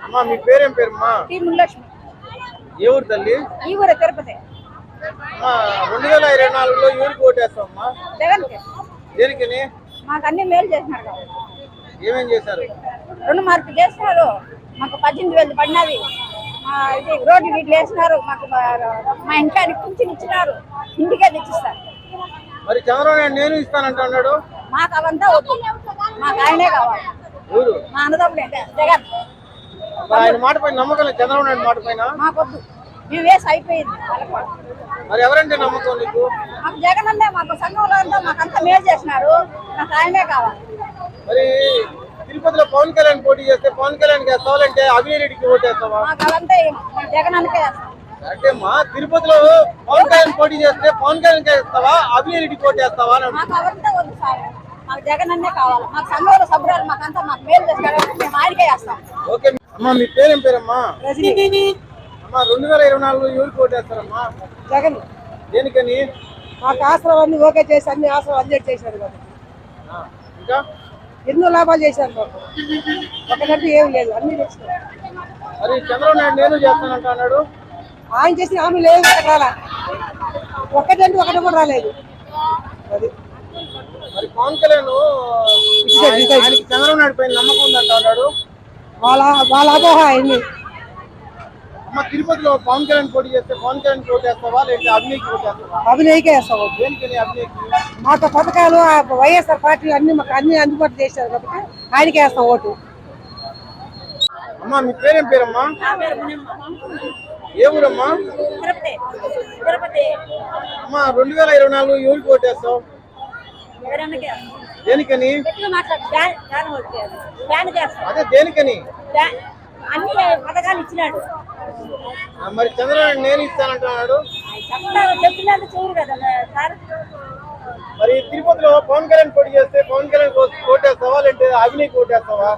అమ్మా మీ పేరేం పేరమ్మా? లక్ష్మి. ఏ ఊరు తల్లి? ఈ ఊరే తిరుపతి. అమ్మా 2024లో ఎవరికి ఓటేస్తామమ్మా? జగన్కి. దేనికని? మాకు అన్ని మేలు చేసినారు కాబట్టి. ఏమేం చేశారు? 2 మార్కులు చేసినారు, మాకు 18,000 పడినది. ఇది రోడ్లు గిట్లు వేసినారు, మాకు మా ఇంటికి పింఛన్ ఇచ్చినారు, ఇంటికే తెచ్చిస్తారు. మరి చంద్రబాబు నాయుడు నేను ఇస్తానంటున్నాడు. మాకు అవంతా వద్దు, మాకు ఆయనే కావాలి. ఎవరు? మా అన్నదమ్ముడు జగన్. ఆయన మాట పైన నమ్మకం లేదు, చంద్రబాబు నాయుడు మాట పైన. మాకొద్దు, మేము వేసి అయిపోయింది. మరి ఎవరంటే నమ్మకం నీకు? మాకు జగన్ అంటే మాకు సంఘంలో అంతా మాకంతా మేలు చేసినారు, మాకు ఆయనే కావాలి. మరి తిరుపతిలో పవన్ కళ్యాణ్ పోటీ చేస్తే పవన్ కళ్యాణ్ వేస్తావాలంటే అభినయ్ రెడ్డికి ఓటేస్తావా? మాకు అవంతా జగన్ అనికే వేస్తాం. అంటే మా తిరుపతిలో పవన్ కళ్యాణ్ పోటీ చేస్తే పవన్ కళ్యాణ్ వేస్తావా అభినయ్ రెడ్డికి ఓటేస్తావా? మాకు అవంతా వద్దు సార్, మాకు జగన్ అన్నే కావాలి. మాకు సంఘంలో సభ్యురాలు మాకంతా మాకు మేలు చేస్తాడు, మేము ఆయనకే వేస్తాం. ఓకే అమ్మా, మీ పేరేం పేరమ్మా? అమ్మా 2024లో ఎవరికి ఓటేస్తారమ్మా? జగన్. దేనికని? మాకు ఆశ్రమం అన్ని ఓకే చేసి అన్ని ఆశ్రమం అన్నిటి చేశారు కాబట్టి. ఇంకా ఎన్నో లాభాలు చేశారు మాకు, ఒకటంటే ఏం లేదు, అన్ని తెచ్చినారు. మరి చంద్రబాబు నాయుడు నేను చేస్తానంట అన్నాడు. ఆయన చేసిన హామీ లేదు, రాలా. ఒకటంటే ఒకటి కూడా రాలేదు. అది మరి పవన్ కళ్యాణ్ ఆయనకి చంద్రబాబు నాయుడు పైన నమ్మకం ఉందంట అన్నాడు. వాళ్ళ అపోహ అయింది. అమ్మ తిరుపతిలో పవన్ కళ్యాణ్ పోటీ చేస్తే పవన్ కళ్యాణ్ ఓటేస్తావా లేదా అభినయ్కి ఓటేస్తావా? అభినయ్కే వేస్తాం. దేనికని అభినయ్కి? మాకు పథకాలు వైఎస్ఆర్ పార్టీ అన్ని మాకు అన్ని అందుబాటు చేశారు కాబట్టి ఆయనకే వేస్తాం ఓటు. అమ్మా మీ పేరేం పేరమ్మా? ఏ ఊరమ్మా? అమ్మా 2024 ఎవరికి ఓటేస్తావు? దేనికని? అదే దేనికని? అన్ని పథకాలు ఇచ్చినాడు. మరి చంద్రబాబు నేను ఇస్తానంటున్నాడు. మరి తిరుపతిలో పవన్ కళ్యాణ్ పోటీ చేస్తే పవన్ కళ్యాణ్ ఓటేస్తావా లేదంటే అభినయ్కి ఓటేస్తావా?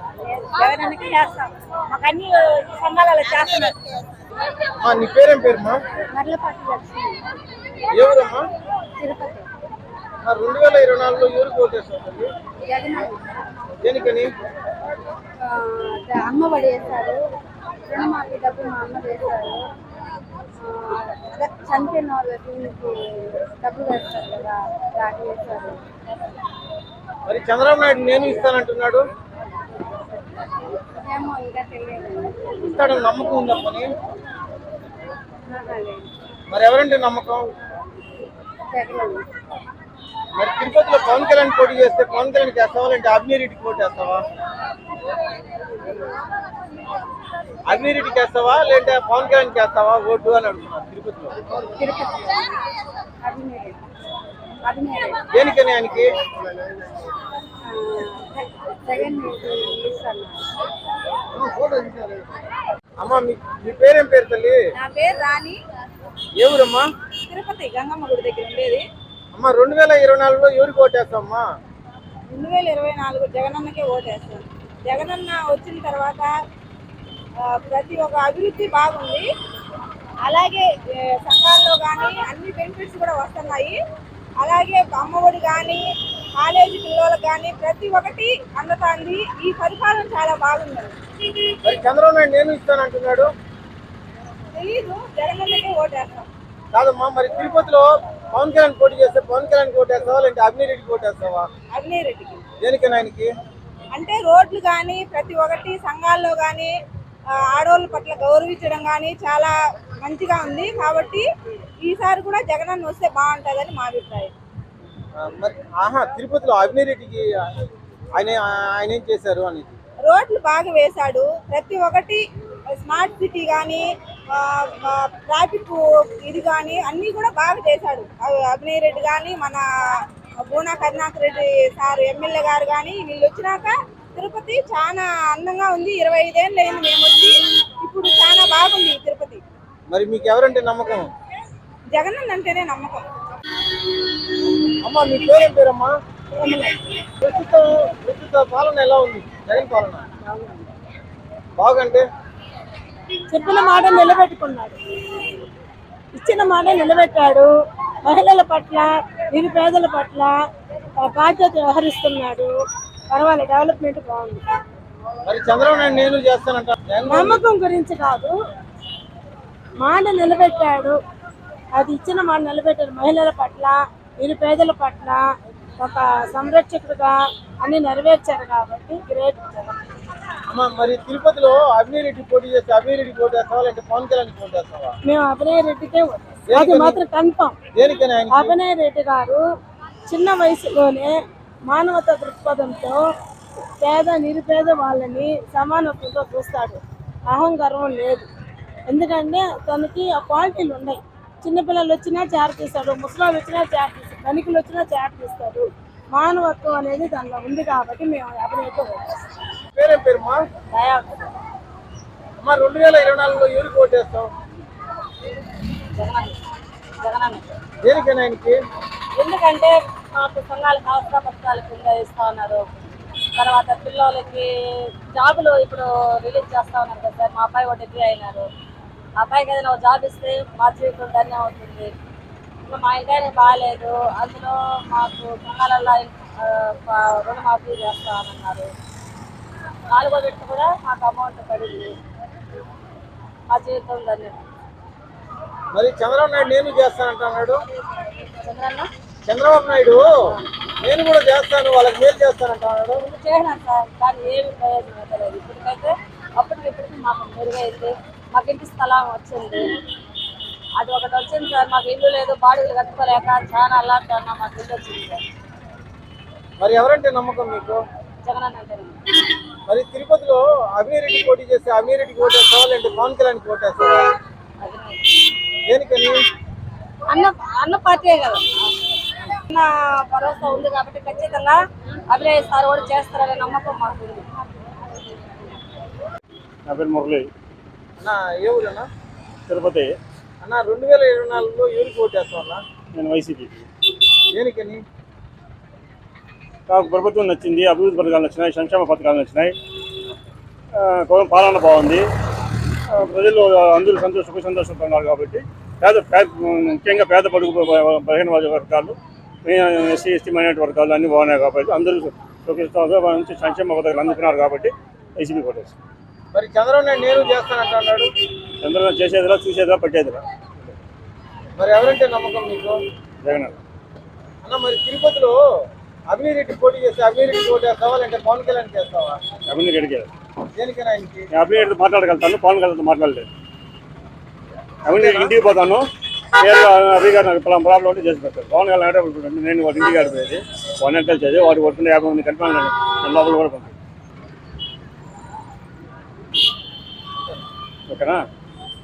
నీ పేరేం పేరుమా? ఎవరమ్మా? 2024లో ఎవరికి ఓటేస్తావు? దేనికని? అమ్మ పడి వేశారు, రుణమాఫీ డబ్బులు మా అమ్మ వేశారు, అదే చనిపోయిన వాళ్ళకి డబ్బులు వేస్తారు కదా, దాటి వేశారు. మరి చంద్రబాబు నాయుడు నేను ఇస్తానంటున్నాడు. ఏమో ఇంకా తెలియదు. ఇస్తాడని నమ్మకం ఉందమ్మని. మరి ఎవరంటే నమ్మకం? మరి తిరుపతిలో పవన్ కళ్యాణ్ పోటీ చేస్తే పవన్ కళ్యాణ్ చేస్తావా లేదంటే అభినయ్ రెడ్డికి పోటీ చేస్తావా? అభినయ్ రెడ్డికి వేస్తావా లేదంటే పవన్ కళ్యాణ్ చేస్తావా ఓటు అని అడుగుతున్నా తిరుపతిలో. దేనికని ఆయనకి? అమ్మా మీ పేరేం పేరు తల్లి? నా పేరు రాణి. ఏ ఊరమ్మా? తిరుపతి గంగమ్మ గుడి దగ్గర ఉండేది. అమ్మా 2024లో ఎవరికి ఓటేస్తామ్మా? 2024 జగనన్నకే ఓటేస్తాం. జగనన్న వచ్చిన తర్వాత ప్రతి ఒక్క అభివృద్ధి బాగుంది, అలాగే సంఘాల్లో కానీ అన్ని బెనిఫిట్స్ కూడా వస్తున్నాయి. అలాగే అమ్మఒడి కానీ కాలేజీ పిల్లలకు కానీ ప్రతి ఒక్కటి అందుతుంది. ఈ పరిపాలన చాలా బాగుంది. మరి చంద్రబాబు నాయుడు నేను ఇస్తానంటున్నాడు. తెలీదు, జగనన్నకే ఓటేస్తాం. కాదమ్మా, మరి తిరుపతిలో పవన్ కళ్యాణ్ పోటీ చేస్తే పవన్ కళ్యాణ్ ఓటేస్తావా లేదంటే అభినయ్ రెడ్డికి ఓటేస్తావా? అభినయ్ రెడ్డికి. దేనికని ఆయనకి? అంటే రోడ్లు కానీ ప్రతి ఒక్కటి సంఘాల్లో కానీ ఆడవాళ్ళ పట్ల గౌరవించడం కానీ చాలా మంచిగా ఉంది. కాబట్టి ఈసారి కూడా జగనన్న వస్తే బాగుంటుందని మా అభిప్రాయం. మరి తిరుపతిలో అభినయ్ రెడ్డికి ఆయన ఏం చేశారు అని? రోడ్లు బాగా వేశాడు, ప్రతి ఒక్కటి స్మార్ట్ సిటీ కానీ ట్రాఫిక్ ఇది కానీ అన్నీ కూడా బాగా చేశాడు అభినయ్ రెడ్డి కానీ, మన బూనా కరుణాకర్ రెడ్డి సార్ ఎమ్మెల్యే గారు కానీ. వీళ్ళు వచ్చినాక తిరుపతి చాలా అందంగా ఉంది. 25 ఏళ్ళు అయింది మేము వచ్చి, ఇప్పుడు చాలా బాగుంది తిరుపతి. మరి మీకు ఎవరంటే నమ్మకం? జగనన్న అంటేనే నమ్మకం. అమ్మా మీ పేరేం పేరమ్మా? ప్రస్తుత పాలన ఎలా ఉంది? జగన్ పాలన బాగంటే? చెప్పిన మాట నిలబెట్టుకున్నాడు, ఇచ్చిన మాట నిలబెట్టాడు. మహిళల పట్ల నిరుపేదల పట్ల బాధ్యత వ్యవహరిస్తున్నాడు. పర్వాలేదు, డెవలప్మెంట్ బాగుంది. మరి చంద్రబాబు నాయుడు నేను చేస్తానంట. నమ్మకం గురించి కాదు, మాట నిలబెట్టాడు. అది ఇచ్చిన మాట నిలబెట్టాడు. మహిళల పట్ల, నిరుపేదల పట్ల ఒక సంరక్షకుడుగా అన్ని నెరవేర్చారు కాబట్టి గ్రేట్. అమ్మ మరి తిరుపతిలో అభినయ్ రెడ్డి పోటీ చేస్తే అభినయ్ రెడ్డి పోటీ చేస్తావా లేదంటే పవన్ కళ్యాణ్ పోటీ చేస్తావా? మేము అభినయ్ రెడ్డికే ఓటేస్తాం. అది మాత్రం కన్ఫర్మ్. దేనికని ఆయన అభినయ్ రెడ్డి గారు చిన్న వయసులోనే మానవతా దృక్పథంతో పేద నిరుపేద వాళ్ళని సమానత్వంతో చూస్తాడు. అహంకారం లేదు. ఎందుకంటే తనకి ఆ క్వాలిటీలు ఉన్నాయి. చిన్నపిల్లలు వచ్చినా చేర తీస్తాడు, ముసలాళ్ళు వచ్చినా చేర తీస్తాడు, ధనికులు వచ్చినా చేర తీస్తాడు. మానవత్వం అనేది దానిలో ఉంది కాబట్టి మేము అభినయతో ఓటేస్తాం. పేరేం పేరుమా? అమ్మ 2024లో ఎవరికి ఓటేస్తావు? దేనికని ఆయనకి? ఎందుకంటే మాకు సంఘాలకు అవసర పథకాల కింద ఇస్తా ఉన్నారు. తర్వాత పిల్లలకి జాబులు ఇప్పుడు రిలీజ్ చేస్తా ఉన్నారు కదా సార్. మా అబ్బాయి ఒక డిగ్రీ అయినారు. ఆ అబ్బాయికి ఏదైనా ఒక జాబ్ ఇస్తే మా జీవితం ధన్యం అవుతుంది. ఇంకా మా ఇంటి బాగాలేదు, అందులో మాకు సంఘాలలో రుణమాఫీ చేస్తామన్నారు. 4వ విడత కూడా మాకు అమౌంట్ పడింది. మా జీవితం ధన్యం. మరి చంద్రబాబు నాయుడు నేను చేస్తానంటున్నాడు. చంద్రన్న చంద్రబాబు నాయుడు నేను కూడా చేస్తాను, వాళ్ళకి మేలు చేస్తానంటున్నాడు. చేసినాను సార్, కానీ ఏమి ప్రయోజనం అయితే లేదు. ఇప్పటికైతే అప్పటికి మాకు మెరుగైంది. మాకు ఇంటి స్థలం వచ్చింది. అది ఒకటి వచ్చింది సార్. మాకు ఇల్లు లేదు, బాడీలు కట్టుకోలేక చాలా అల్లాంటి అన్నా మాకు ఇల్లు వచ్చింది సార్. మరి ఎవరంటే నమ్మకం మీకు? జగనన్న అంటే. మరి తిరుపతిలో అభినయ్ రెడ్డి పోటీ చేస్తే అభినయ్ రెడ్డికి ఓటేస్తావా లేదంటే పవన్ కళ్యాణ్కి ఓటేస్తావా? దేనికని? అన్న పార్టీ కదా, అన్న భరోసా ఉంది కాబట్టి ఖచ్చితంగా అభినయ్ సార్ కూడా చేస్తారనే నమ్మకం మాకు ఉంది. నా పేరు మురళి. అన్న ఏ ఊరన్నా? తిరుపతి. అన్న 2024లో ఎవరికి ఓటేస్తావు అన్న? నేను వైసీపీకి. దేనికని? నాకు ప్రభుత్వం నచ్చింది, అభివృద్ధి పథకాలు నచ్చినాయి, సంక్షేమ పథకాలు నచ్చినాయి, పాలన బాగుంది, ప్రజలు అందరూ సుఖ సంతోషంతో ఉన్నారు కాబట్టి ముఖ్యంగా పేద పడుగు బలహీన వర్గాలు, ఎస్సీ ఎస్టీ మైనారిటీ వర్గాలు అన్నీ బాగున్నాయి కాబట్టి అందరూ మంచి సంక్షేమ పథకాలు అందుకున్నారు కాబట్టి వైసీపీ కొట్టేస్తాం. మరి చంద్రబాబు నాయుడు నేను చేస్తానంటున్నాడు. చంద్రబాబు చేసేదిరా, చూసేదిరా, పట్టేదిరా. మరి ఎవరంటే నమ్మకం మీకు? జగన్ అన్న మరి తిరుపతిలో అభినయ్ రెడ్డి పోటీ చేస్తే అభినయ్ రెడ్డి ఓటేస్తావా లేదంటే పవన్ కళ్యాణ్ చేస్తావా? అభినయ్ రెడ్డికి. దేనికని ఆయనకి? నేను అభినయ్ రెడ్డి మాట్లాడగలుగుతాను, పవన్ కళ్యాణ్తో మాట్లాడలేదు. అభినయ్ ఇంటికి పోతాను, అభి గారు నాకు ప్రాబ్లం ఉంటే చేసి పెడతారు. పవన్ కళ్యాణ్ అంటే నేను వాడు ఇంటికి ఆడిపోయేది 1 నెల కలిసేది, వాడు కొట్టుకుని 50 మంది కలిపి లోపల కూడా పంపి. ఓకేనా?